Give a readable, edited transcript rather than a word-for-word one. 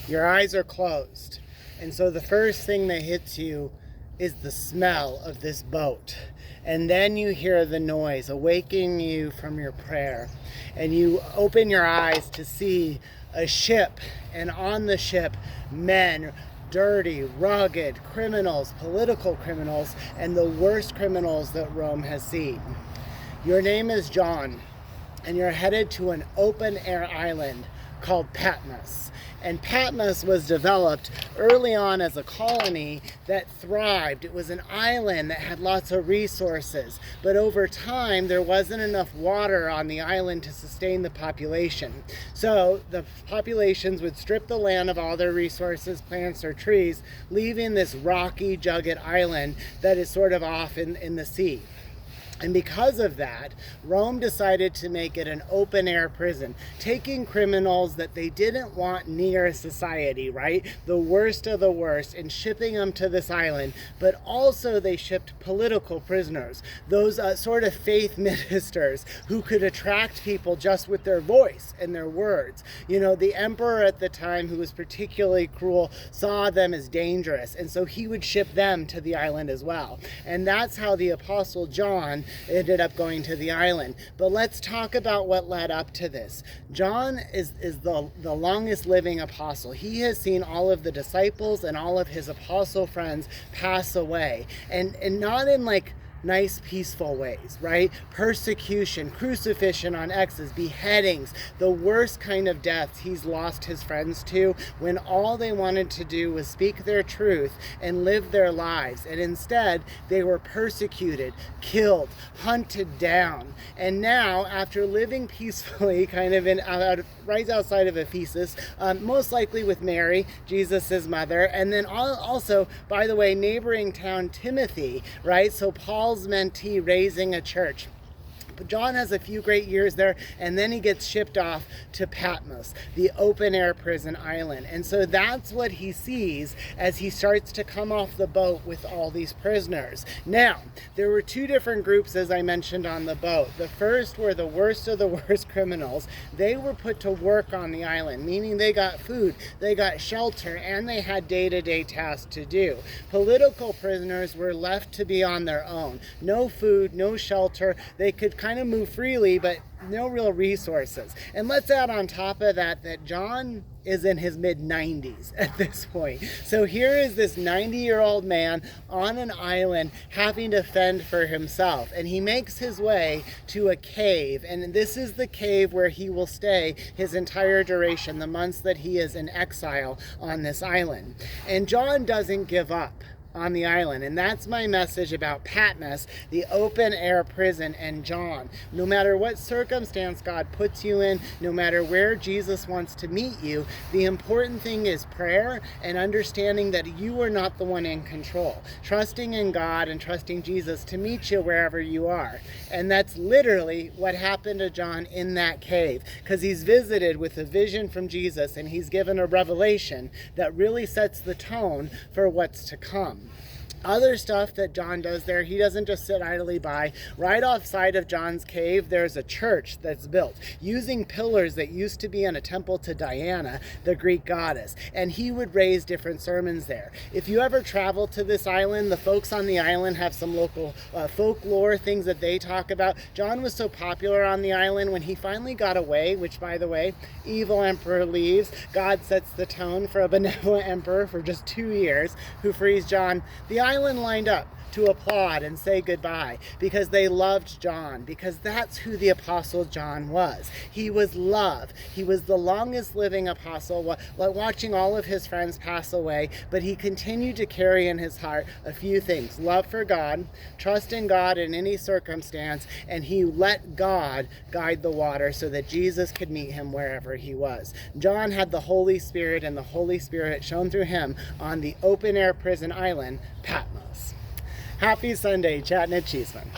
Your eyes are closed. And so the first thing that hits you is the smell of this boat. And then you hear the noise awakening you from your prayer. And you open your eyes to see a ship. And on the ship, men, dirty, rugged criminals, political criminals, and the worst criminals that Rome has seen. Your name is John, and you're headed to an open-air island called Patmos. And Patmos was developed early on as a colony that thrived. It was an island that had lots of resources, but over time there wasn't enough water on the island to sustain the population. So the populations would strip the land of all their resources, plants or trees, leaving this rocky, jagged island that is sort of off in the sea. And because of that, Rome decided to make it an open-air prison, taking criminals that they didn't want near society, right? The worst of the worst, and shipping them to this island. But also they shipped political prisoners, those sort of faith ministers who could attract people just with their voice and their words. You know, the emperor at the time, who was particularly cruel, saw them as dangerous, and so he would ship them to the island as well. And that's how the Apostle John ended up going to the island. But let's talk about what led up to this. John is the longest living apostle. He has seen all of the disciples and all of his apostle friends pass away, and not in like nice, peaceful ways, right? Persecution, crucifixion on X's, beheadings, the worst kind of deaths he's lost his friends to, when all they wanted to do was speak their truth and live their lives. And instead, they were persecuted, killed, hunted down. And now, after living peacefully, kind of right outside of Ephesus, most likely with Mary, Jesus' mother, and then also, by the way, neighboring town Timothy, right? So Paul's mentee raising a church. But John has a few great years there, and then he gets shipped off to Patmos, the open-air prison island. And so that's what he sees as he starts to come off the boat with all these prisoners. Now, there were two different groups, as I mentioned, on the boat. The first were the worst of the worst criminals. They were put to work on the island, meaning they got food, they got shelter, and they had day-to-day tasks to do. Political prisoners were left to be on their own. No food, no shelter. They could kind of move freely, but no real resources. And let's add on top of that John is in his mid-90s at this point. So here is this 90-year-old man on an island having to fend for himself. And he makes his way to a cave. And this is the cave where he will stay his entire duration, the months that he is in exile on this island. And John doesn't give up on the island. And that's my message about Patmos, the open-air prison, and John. No matter what circumstance God puts you in, no matter where Jesus wants to meet you, the important thing is prayer and understanding that you are not the one in control. Trusting in God and trusting Jesus to meet you wherever you are. And that's literally what happened to John in that cave, because he's visited with a vision from Jesus, and he's given a revelation that really sets the tone for what's to come. Other stuff that John does there, he doesn't just sit idly by. Right offside of John's cave, there's a church that's built using pillars that used to be in a temple to Diana, the Greek goddess. And he would raise different sermons there. If you ever travel to this island, the folks on the island have some local folklore, things that they talk about. John was so popular on the island, when he finally got away, which, by the way, evil emperor leaves, God sets the tone for a benevolent emperor for just 2 years, who frees John. The island lined up to applaud and say goodbye because they loved John, because that's who the Apostle John was. He was love. He was the longest living apostle, watching all of his friends pass away, but he continued to carry in his heart a few things: love for God, trust in God in any circumstance, and he let God guide the water so that Jesus could meet him wherever he was. John had the Holy Spirit, and the Holy Spirit shone through him on the open-air prison island, Patmos. Happy Sunday, chatting at Cheesman.